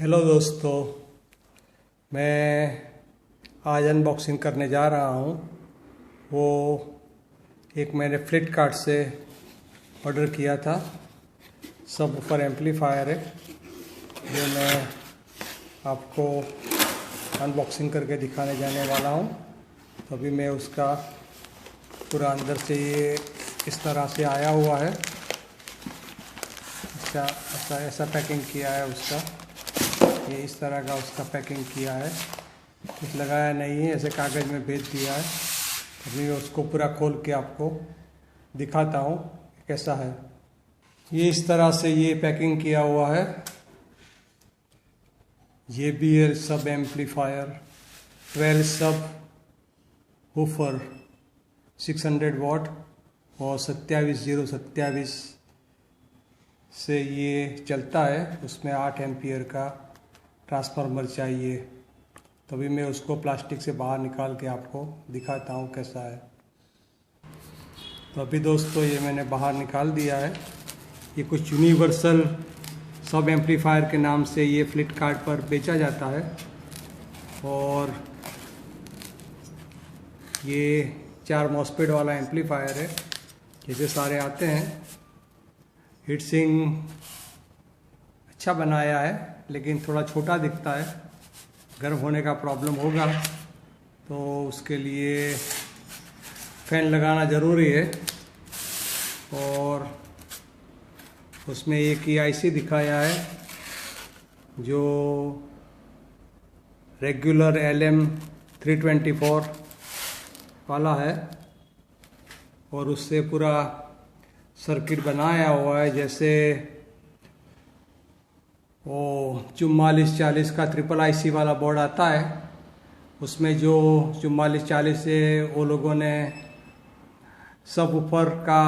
Hello दोस्तों, मैं आज अनबॉक्सिंग करने जा रहा हूँ। वो एक मैंने फ्लिपकार्ट से ऑर्डर किया था, सब ऊपर एम्पलीफायर है जो मैं आपको अनबॉक्सिंग करके दिखाने जाने वाला हूँ। तो अभी मैं उसका पूरा अंदर से ये इस तरह से आया हुआ है, ऐसा पैकिंग किया है उसका। ये इस तरह का उसका पैकिंग किया है, कुछ लगाया नहीं है, ऐसे कागज़ में भेज दिया है। अभी मैं उसको पूरा खोल के आपको दिखाता हूँ कैसा है। ये इस तरह से ये पैकिंग किया हुआ है। ये भी है सब एम्पलीफायर 12 सब वूफर 600 वाट और 27 से ये चलता है। उसमें 8 एम्पियर का ट्रांसफार्मर चाहिए। तभी मैं उसको प्लास्टिक से बाहर निकाल के आपको दिखाता हूँ कैसा है। तो अभी दोस्तों ये मैंने बाहर निकाल दिया है। ये कुछ यूनिवर्सल सब एम्पलीफायर के नाम से ये फ्लिपकार्ट पर बेचा जाता है। और ये 4 मॉसफेट वाला एम्पलीफायर है, जैसे सारे आते हैं। हीटसिंक अच्छा बनाया है, लेकिन थोड़ा छोटा दिखता है। गर्म होने का प्रॉब्लम होगा तो उसके लिए फैन लगाना ज़रूरी है। और उसमें एक ही आईसी दिखाया है जो रेगुलर LM324 वाला है, और उससे पूरा सर्किट बनाया हुआ है। जैसे वो 4440 का ट्रिपल IC वाला बोर्ड आता है, उसमें जो 4440 से वो लोगों ने सब ऊपर का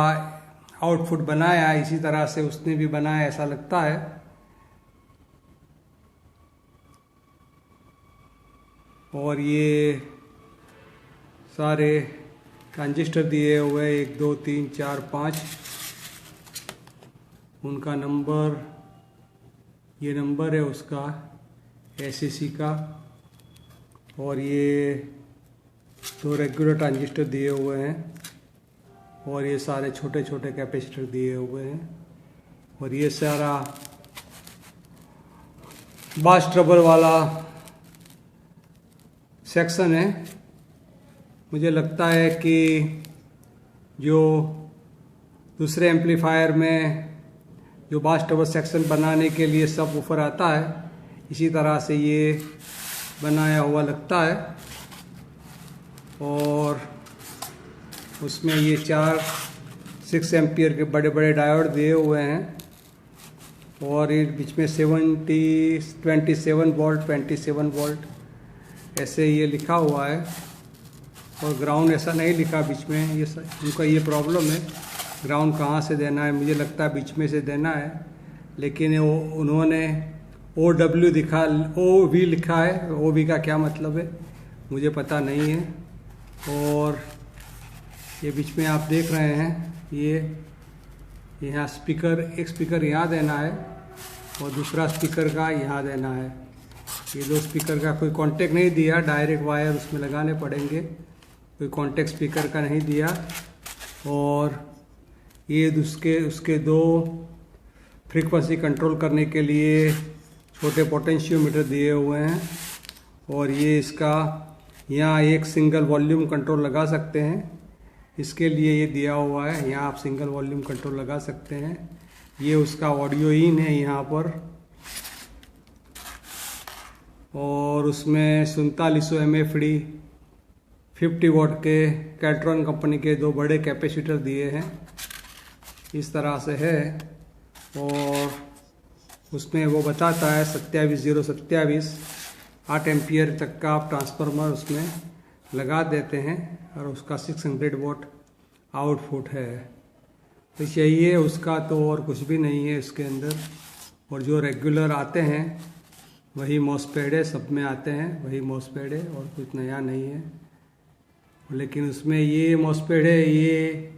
आउटपुट बनाया, इसी तरह से उसने भी बनाया, ऐसा लगता है। और ये सारे ट्रांजिस्टर दिए हुए 1 2 3 4 5, उनका नंबर, ये नंबर है उसका SEC का। और ये 2 रेगुलर ट्रांजिस्टर दिए हुए हैं, और ये सारे छोटे छोटे कैपेसिटर दिए हुए हैं। और ये सारा बास ट्रबल वाला सेक्शन है। मुझे लगता है कि जो दूसरे एम्पलीफायर में जो बास ट्रबल सेक्शन बनाने के लिए सब वूफर आता है, इसी तरह से ये बनाया हुआ लगता है। और उसमें ये 6 एम्पियर के बड़े बड़े डायोड दिए हुए हैं। और ये बीच में 27 वोल्ट ऐसे ये लिखा हुआ है। और ग्राउंड ऐसा नहीं लिखा बीच में, ये उनका ये प्रॉब्लम है, ग्राउंड कहाँ से देना है। मुझे लगता है बीच में से देना है, लेकिन उन्होंने OW OV लिखा है। OV का क्या मतलब है मुझे पता नहीं है। और ये बीच में आप देख रहे हैं, ये यहाँ स्पीकर, एक स्पीकर यहाँ देना है और दूसरा स्पीकर का यहाँ देना है। ये 2 स्पीकर का कोई कांटेक्ट नहीं दिया, डायरेक्ट वायर उसमें लगाने पड़ेंगे, कोई कांटेक्ट स्पीकर का नहीं दिया। और ये उसके 2 फ्रीक्वेंसी कंट्रोल करने के लिए छोटे पोटेंशियोमीटर दिए हुए हैं। और ये इसका यहाँ एक सिंगल वॉल्यूम कंट्रोल लगा सकते हैं, इसके लिए ये दिया हुआ है। यहाँ आप सिंगल वॉल्यूम कंट्रोल लगा सकते हैं। ये उसका ऑडियो इन है यहाँ पर। और उसमें 4700 MFD 50 वाट के कैल्ट्रॉन कंपनी के 2 बड़े कैपेसिटर दिए हैं, इस तरह से है। और उसमें वो बताता है 27 8 एम्पियर तक का आप ट्रांसफार्मर उसमें लगा देते हैं, और उसका 600 वाट आउटपुट है। तो चाहिए उसका, तो और कुछ भी नहीं है इसके अंदर। और जो रेगुलर आते हैं वही मॉसफेट है, सब में आते हैं वही मॉसफेट है, और कुछ नया नहीं है। लेकिन उसमें ये मॉसफेट है, ये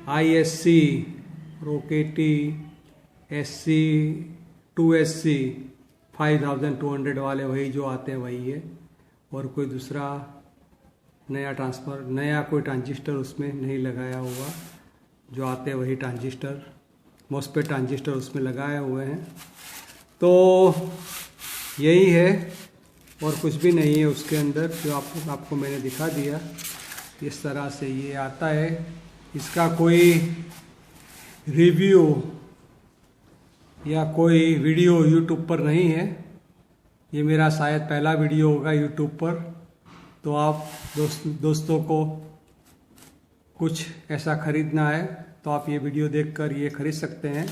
ISC, रोकेटी SC 2SC 5200 वाले वही जो आते हैं वही है, और कोई दूसरा नया कोई ट्रांजिस्टर उसमें नहीं लगाया हुआ। जो आते हैं वही ट्रांजिस्टर, मॉस्फेट ट्रांजिस्टर उसमें लगाए हुए हैं। तो यही है और कुछ भी नहीं है उसके अंदर, जो आपको मैंने दिखा दिया। इस तरह से ये आता है। इसका कोई रिव्यू या कोई वीडियो यूट्यूब पर नहीं है। ये मेरा शायद पहला वीडियो होगा यूट्यूब पर। तो आप दोस्तों को कुछ ऐसा ख़रीदना है तो आप ये वीडियो देखकर ये ख़रीद सकते हैं।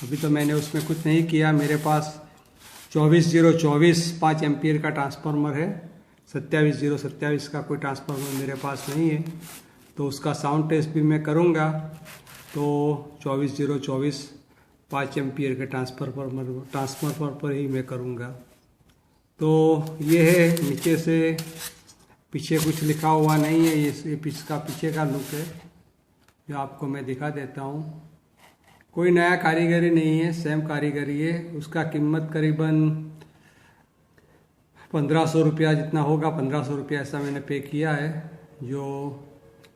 अभी तो मैंने उसमें कुछ नहीं किया। मेरे पास 24024 5 एम्पियर का ट्रांसफार्मर है। 27027 का कोई ट्रांसफार्मर मेरे पास नहीं है। तो उसका साउंड टेस्ट भी मैं करूँगा। तो 24024 5 एम्पियर के ट्रांसफार्मर पर ही मैं करूँगा। तो ये है, नीचे से पीछे कुछ लिखा हुआ नहीं है। ये इसका पीछे का लुक है जो आपको मैं दिखा देता हूँ। कोई नया कारीगरी नहीं है, सेम कारीगरी है। उसका कीमत करीबन 1500 रुपया जितना होगा, 1500 रुपया ऐसा मैंने पे किया है, जो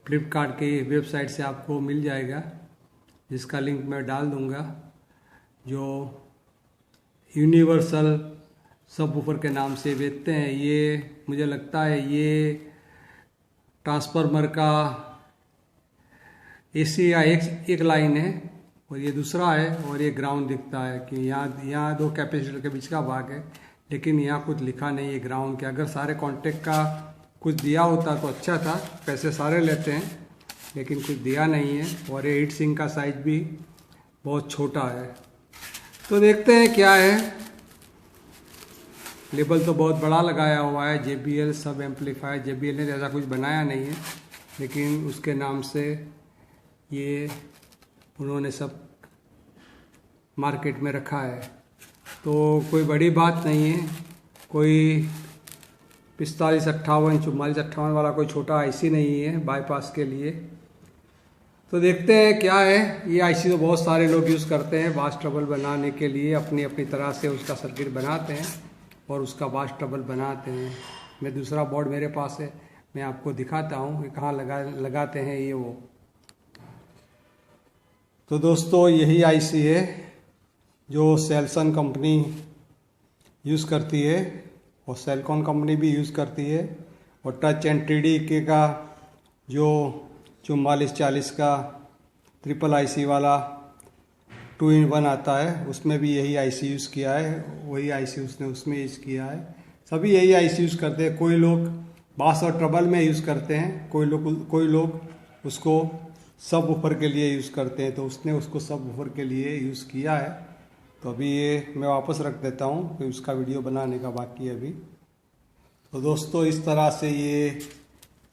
फ्लिपकार्ट की वेबसाइट से आपको मिल जाएगा, जिसका लिंक मैं डाल दूँगा। जो यूनिवर्सल सबवूफर के नाम से बेचते हैं। ये मुझे लगता है ये ट्रांसफार्मर का एसी या एक लाइन है और ये दूसरा है, और ये ग्राउंड दिखता है कि यहाँ दो कैपेसिटर के बीच का भाग है, लेकिन यहाँ कुछ लिखा नहीं है ग्राउंड के। अगर सारे कॉन्टेक्ट का कुछ दिया होता तो अच्छा था, पैसे सारे लेते हैं, लेकिन कुछ दिया नहीं है। और ये हीट सिंक का साइज भी बहुत छोटा है। तो देखते हैं क्या है। लेबल तो बहुत बड़ा लगाया हुआ है, JBL सब एम्पलीफायर। JBL ने ऐसा कुछ बनाया नहीं है, लेकिन उसके नाम से ये उन्होंने सब मार्केट में रखा है। तो कोई बड़ी बात नहीं है। कोई 4558 4458 वाला कोई छोटा IC नहीं है बाईपास के लिए। तो देखते हैं क्या है। ये IC तो बहुत सारे लोग यूज़ करते हैं बास ट्रबल बनाने के लिए, अपनी अपनी तरह से उसका सर्किट बनाते हैं और उसका बास ट्रबल बनाते हैं। मैं दूसरा बोर्ड मेरे पास है, मैं आपको दिखाता हूँ कि कहाँ लगाते हैं ये वो। तो दोस्तों यही IC है जो सेल्सन कंपनी यूज़ करती है और सेलकॉन कंपनी भी यूज़ करती है। और टच एंड 3D के का जो 4440 का ट्रिपल IC वाला 2-in-1 आता है, उसमें भी यही IC यूज़ किया है। वही IC उसने उसमें यूज़ किया है। सभी यही IC यूज़ करते हैं। कोई लोग बास और ट्रबल में यूज़ करते हैं, कोई लोग उसको सब वूफर के लिए यूज़ करते हैं। तो उसने उसको सब वूफर के लिए यूज़ किया है। तो अभी ये मैं वापस रख देता हूँ, फिर उसका वीडियो बनाने का बाकी है अभी। तो दोस्तों इस तरह से ये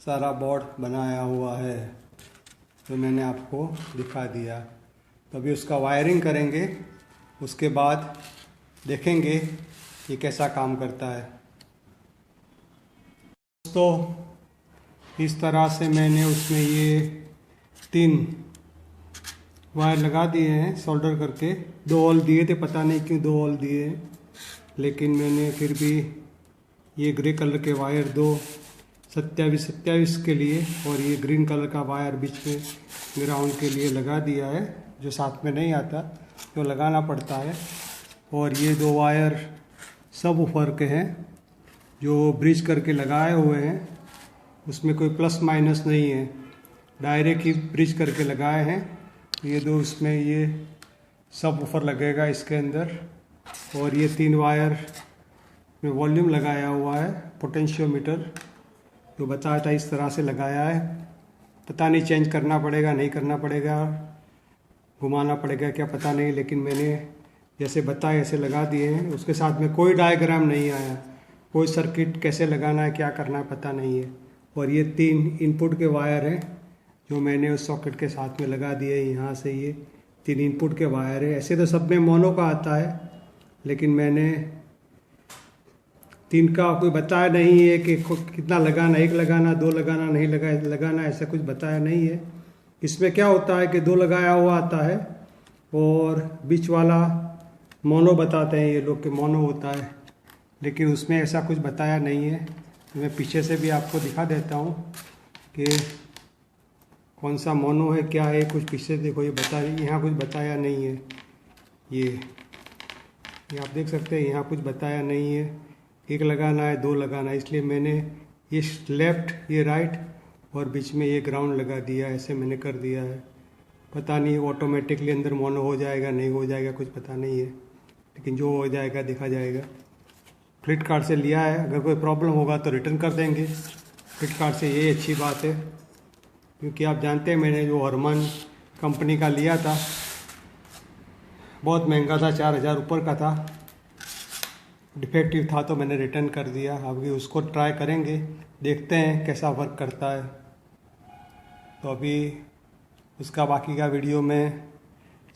सारा बोर्ड बनाया हुआ है, जो मैंने आपको दिखा दिया। तो अभी उसका वायरिंग करेंगे, उसके बाद देखेंगे ये कैसा काम करता है। दोस्तों इस तरह से मैंने उसमें ये 3 वायर लगा दिए हैं सोल्डर करके। 2 होल दिए थे, पता नहीं क्यों 2 होल दिए हैं, लेकिन मैंने फिर भी ये ग्रे कलर के वायर 2 27 के लिए और ये ग्रीन कलर का वायर बीच में ग्राउंड के लिए लगा दिया है, जो साथ में नहीं आता तो लगाना पड़ता है। और ये 2 वायर सब ऊपर के हैं जो ब्रिज करके लगाए हुए हैं। उसमें कोई प्लस माइनस नहीं है, डायरेक्ट ही ब्रिज करके लगाए हैं। ये 2 इसमें ये सब ऊपर लगेगा इसके अंदर। और ये 3 वायर में वॉल्यूम लगाया हुआ है, पोटेंशियोमीटर जो बताया था इस तरह से लगाया है। पता नहीं चेंज करना पड़ेगा नहीं करना पड़ेगा, घुमाना पड़ेगा क्या पता नहीं, लेकिन मैंने जैसे बताया ऐसे लगा दिए हैं। उसके साथ में कोई डायग्राम नहीं आया, कोई सर्किट कैसे लगाना है क्या करना है पता नहीं है। और ये 3 इनपुट के वायर हैं जो मैंने उस सॉकेट के साथ में लगा दिए। यहाँ से ये 3 इनपुट के वायर है। ऐसे तो सब में मोनो का आता है, लेकिन मैंने 3 का कोई बताया नहीं है कि कितना लगाना, 1 लगाना, 2 लगाना, नहीं लगाना, ऐसा कुछ बताया नहीं है। इसमें क्या होता है कि 2 लगाया हुआ आता है और बीच वाला मोनो बताते हैं ये लोग कि मोनो होता है, लेकिन उसमें ऐसा कुछ बताया नहीं है। तो मैं पीछे से भी आपको दिखा देता हूँ कि कौन सा मोनो है, क्या है। कुछ पीछे देखो, ये बता यहाँ कुछ बताया नहीं है। ये आप देख सकते हैं, यहाँ कुछ बताया नहीं है। एक लगाना है, दो लगाना है, इसलिए मैंने ये लेफ़्ट, ये राइट और बीच में ये ग्राउंड लगा दिया, ऐसे मैंने कर दिया है। पता नहीं ऑटोमेटिकली अंदर मोनो हो जाएगा, नहीं हो जाएगा, कुछ पता नहीं है, लेकिन जो हो जाएगा देखा जाएगा। फ्लिपकार्ट से लिया है, अगर कोई प्रॉब्लम होगा तो रिटर्न कर देंगे। फ्लिपकार्ट से यही अच्छी बात है, क्योंकि आप जानते हैं मैंने जो हरमान कंपनी का लिया था, बहुत महंगा था, 4000 ऊपर का था, डिफेक्टिव था, तो मैंने रिटर्न कर दिया। अभी उसको ट्राई करेंगे, देखते हैं कैसा वर्क करता है। तो अभी उसका बाकी का वीडियो मैं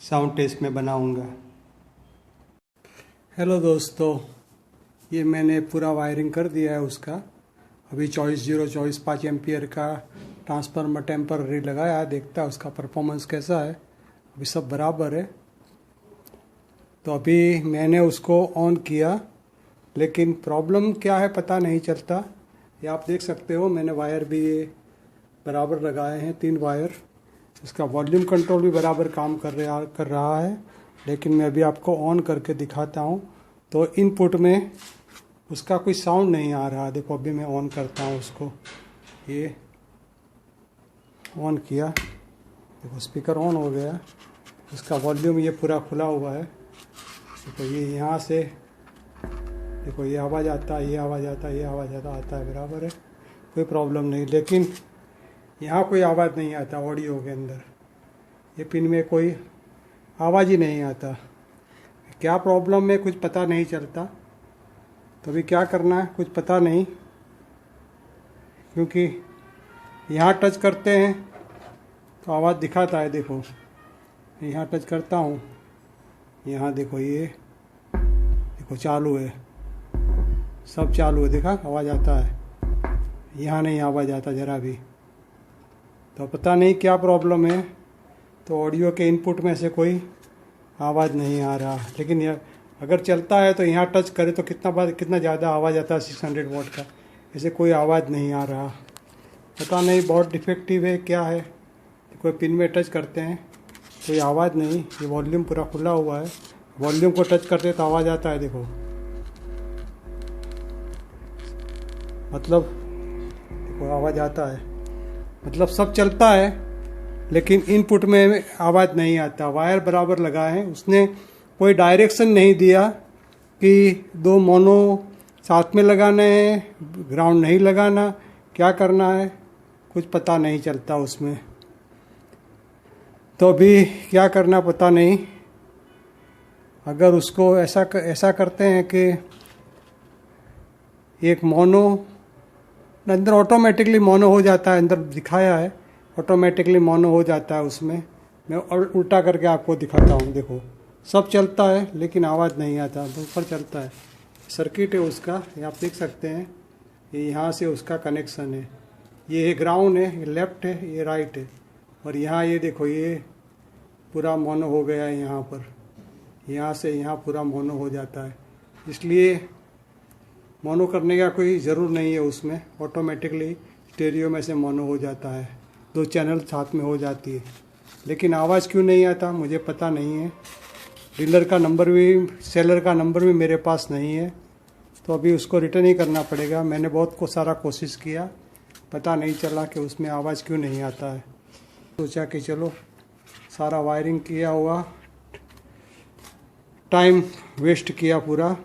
साउंड टेस्ट में बनाऊंगा। हेलो दोस्तों, ये मैंने पूरा वायरिंग कर दिया है उसका। अभी 24.5 एम्पियर का ट्रांसफार्मर टेम्पररी लगाया है, देखता है उसका परफॉर्मेंस कैसा है। अभी सब बराबर है। तो अभी मैंने उसको ऑन किया, लेकिन प्रॉब्लम क्या है पता नहीं चलता। ये आप देख सकते हो, मैंने वायर भी ये बराबर लगाए हैं, 3 वायर। इसका वॉल्यूम कंट्रोल भी बराबर काम कर रहा है। लेकिन मैं अभी आपको ऑन करके दिखाता हूँ, तो इनपुट में उसका कोई साउंड नहीं आ रहा। देखो अभी मैं ऑन करता हूँ उसको, ये ऑन किया, देखो स्पीकर ऑन हो गया। इसका वॉल्यूम ये पूरा खुला हुआ है। देखो ये यहाँ से, देखो ये आवाज़ आता है, ये आवाज़ आता है, ये आवाज़ आता है, बराबर है, कोई प्रॉब्लम नहीं। लेकिन यहाँ कोई आवाज़ नहीं आता ऑडियो के अंदर, ये पिन में कोई आवाज़ ही नहीं आता। क्या प्रॉब्लम है कुछ पता नहीं चलता। तो अभी क्या करना है कुछ पता नहीं, क्योंकि यहाँ टच करते हैं तो आवाज़ दिखाता है। देखो यहाँ टच करता हूँ, यहाँ देखो, ये देखो चालू है, सब चालू है, देखा आवाज़ आता है। यहाँ नहीं आवाज़ आता ज़रा भी। तो पता नहीं क्या प्रॉब्लम है। तो ऑडियो के इनपुट में से कोई आवाज़ नहीं आ रहा। लेकिन अगर चलता है तो यहाँ टच करे तो कितना ज़्यादा आवाज़ आता है, 600 वॉट का। ऐसे कोई आवाज़ नहीं आ रहा, पता नहीं बहुत डिफेक्टिव है क्या है। कोई पिन में टच करते हैं कोई आवाज़ नहीं। ये वॉल्यूम पूरा खुला हुआ है, वॉल्यूम को टच करते तो आवाज़ आता है। देखो मतलब, देखो आवाज़ आता है, मतलब सब चलता है, लेकिन इनपुट में आवाज़ नहीं आता। वायर बराबर लगाए हैं, उसने कोई डायरेक्शन नहीं दिया कि 2 मोनो साथ में लगाने हैं, ग्राउंड नहीं लगाना, क्या करना है, कुछ पता नहीं चलता उसमें। तो अभी क्या करना पता नहीं। अगर उसको ऐसा करते हैं कि एक मोनो अंदर ऑटोमेटिकली मोनो हो जाता है, अंदर दिखाया है ऑटोमेटिकली मोनो हो जाता है उसमें। मैं उल्टा करके आपको दिखाता हूँ। देखो सब चलता है लेकिन आवाज़ नहीं आता, तो ऊपर चलता है। सर्किट है उसका, ये आप देख सकते हैं, ये यहाँ से उसका कनेक्शन है। ये ग्राउंड है, ये लेफ्ट है, ये राइट है, और यहाँ ये देखो ये पूरा मोनो हो गया है। यहाँ पर, यहाँ से यहाँ पूरा मोनो हो जाता है। इसलिए मोनो करने का कोई ज़रूर नहीं है उसमें, ऑटोमेटिकली स्टेरियो में से मोनो हो जाता है, 2 चैनल साथ में हो जाती है। लेकिन आवाज़ क्यों नहीं आता मुझे पता नहीं है। डीलर का नंबर भी, सेलर का नंबर भी मेरे पास नहीं है, तो अभी उसको रिटर्न ही करना पड़ेगा। मैंने बहुत सारा कोशिश किया, पता नहीं चला कि उसमें आवाज़ क्यों नहीं आता है। सोचा कि चलो सारा वायरिंग किया हुआ, टाइम वेस्ट किया पूरा।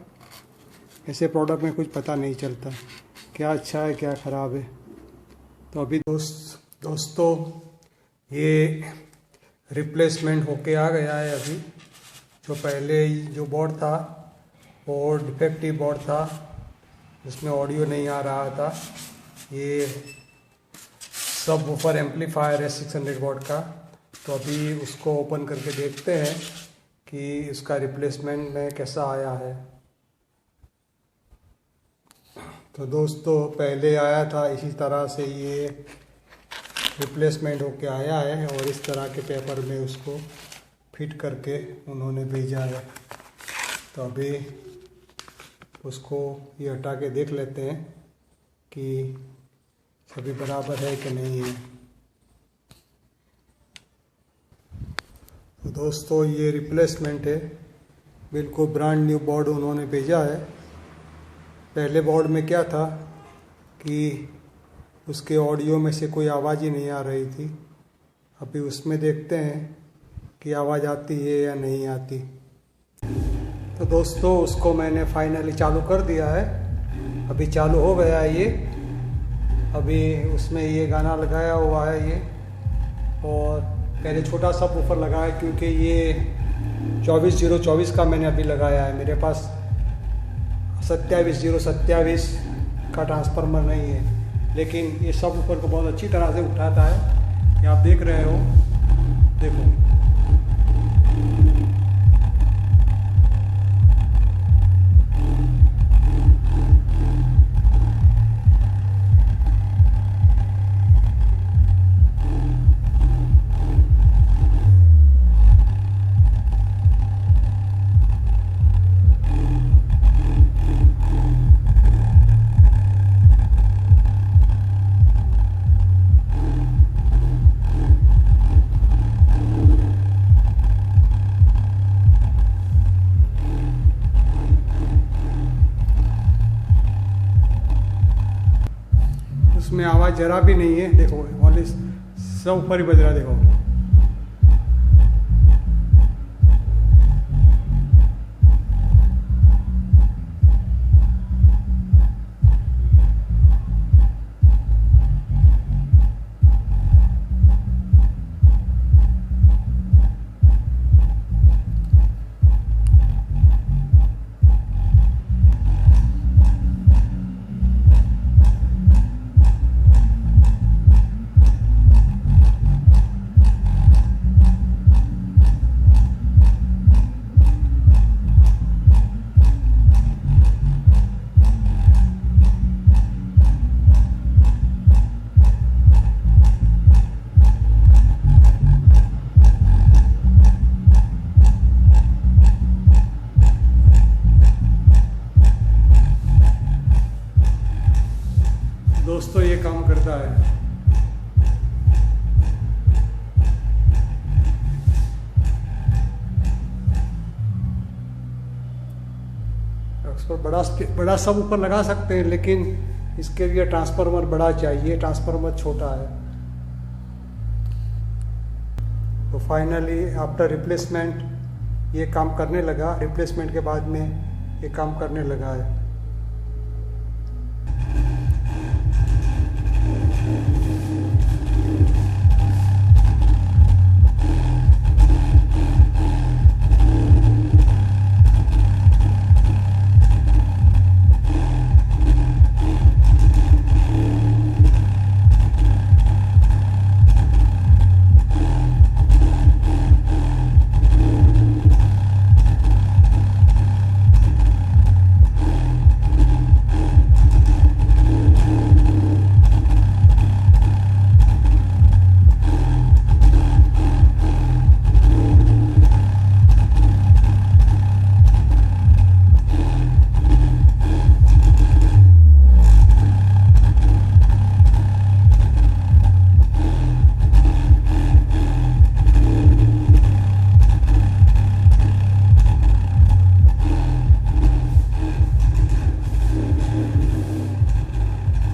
ऐसे प्रोडक्ट में कुछ पता नहीं चलता क्या अच्छा है क्या ख़राब है। तो अभी दोस्तों ये रिप्लेसमेंट होके आ गया है। अभी जो पहले जो बोर्ड था वो डिफेक्टिव बोर्ड था, जिसमें ऑडियो नहीं आ रहा था। ये सब वूफर एम्पलीफायर है 600 वॉट का। तो अभी उसको ओपन करके देखते हैं कि इसका रिप्लेसमेंट में कैसा आया है। तो दोस्तों पहले आया था इसी तरह से, ये रिप्लेसमेंट होके आया है और इस तरह के पेपर में उसको फिट करके उन्होंने भेजा है। तो अभी उसको ये हटा के देख लेते हैं कि सभी बराबर है कि नहीं है। तो दोस्तों ये रिप्लेसमेंट है, बिल्कुल ब्रांड न्यू बोर्ड उन्होंने भेजा है। पहले बोर्ड में क्या था कि उसके ऑडियो में से कोई आवाज़ ही नहीं आ रही थी। अभी उसमें देखते हैं कि आवाज़ आती है या नहीं आती। तो दोस्तों उसको मैंने फाइनली चालू कर दिया है, अभी चालू हो गया है ये। अभी उसमें ये गाना लगाया हुआ है ये, और पहले छोटा सा वूफर लगाया क्योंकि ये 24024 का मैंने अभी लगाया है। मेरे पास 27027 का ट्रांसफार्मर नहीं है, लेकिन ये सब ऊपर को बहुत अच्छी तरह से उठाता है। ये आप देख रहे हो, देखो उसमें आवाज़ जरा भी नहीं है। देखो ओनली सब ऊपर ही बज रहा है, देखो। दोस्तों ये काम करता है। बड़ा सब ऊपर लगा सकते हैं, लेकिन इसके लिए ट्रांसफार्मर बड़ा चाहिए, ट्रांसफार्मर छोटा है। तो फाइनली आफ्टर रिप्लेसमेंट ये काम करने लगा। रिप्लेसमेंट के बाद में ये काम करने लगा है।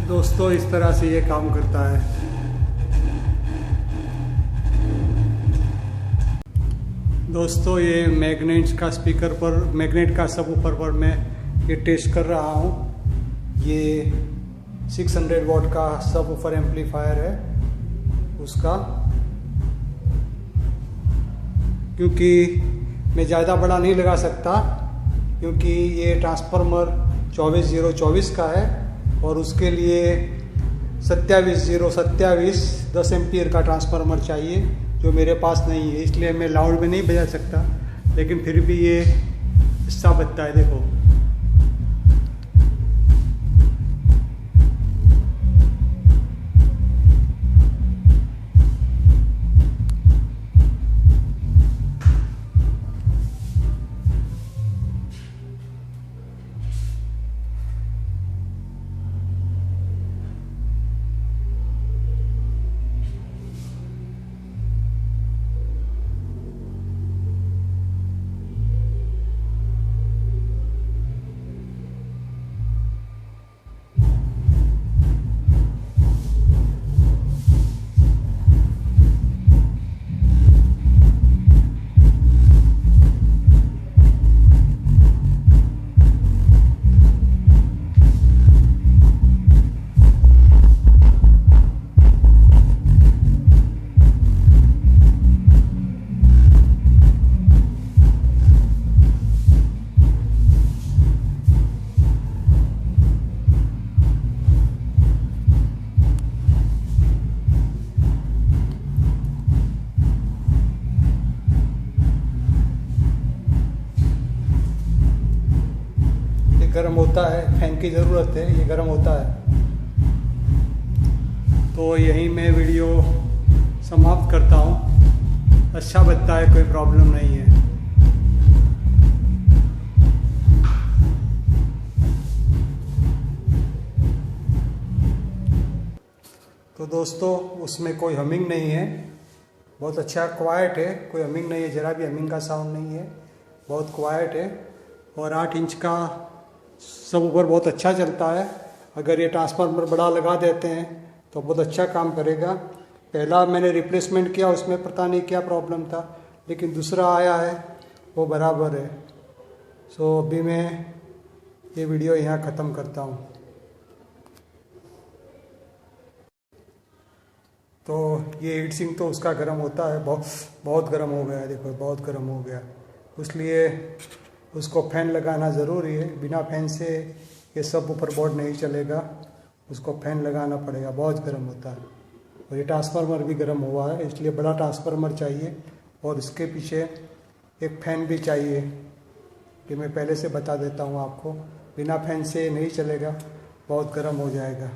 दोस्तों इस तरह से ये काम करता है। दोस्तों ये मैग्नेट का स्पीकर पर, मैग्नेट का सब ऊपर पर मैं ये टेस्ट कर रहा हूँ। ये 600 वॉट का सब ऊपर एम्पलीफायर है उसका, क्योंकि मैं ज़्यादा बड़ा नहीं लगा सकता क्योंकि ये ट्रांसफार्मर 24024 का है और उसके लिए 27027 10 एम्पियर का ट्रांसफार्मर चाहिए, जो मेरे पास नहीं है। इसलिए मैं लाउड में नहीं बजा सकता, लेकिन फिर भी ये हिस्सा बजता है, देखो। गर्म होता है, फैन की ज़रूरत है, ये गर्म होता है। तो यहीं मैं वीडियो समाप्त करता हूँ। अच्छा बजता है, कोई प्रॉब्लम नहीं है। तो दोस्तों, उसमें कोई हमिंग नहीं है, बहुत अच्छा क्वाइट है, कोई हमिंग नहीं है, ज़रा भी हमिंग का साउंड नहीं है, बहुत क्वाइट है। और 8 इंच का सब ऊपर बहुत अच्छा चलता है। अगर ये ट्रांसफार्मर बड़ा लगा देते हैं तो बहुत अच्छा काम करेगा। पहला मैंने रिप्लेसमेंट किया, उसमें पता नहीं क्या प्रॉब्लम था, लेकिन दूसरा आया है वो बराबर है। सो अभी मैं ये वीडियो यहाँ ख़त्म करता हूँ। तो ये हीट सिंक तो उसका गर्म होता है, बहुत गर्म हो गया है, देखो बहुत गर्म हो गया। इसलिए उसको फैन लगाना ज़रूरी है, बिना फैन से ये सब ऊपर बोर्ड नहीं चलेगा, उसको फैन लगाना पड़ेगा, बहुत गर्म होता है। और ये ट्रांसफार्मर भी गर्म हुआ है, इसलिए बड़ा ट्रांसफार्मर चाहिए और इसके पीछे एक फ़ैन भी चाहिए, कि मैं पहले से बता देता हूँ आपको, बिना फैन से नहीं चलेगा, बहुत गर्म हो जाएगा।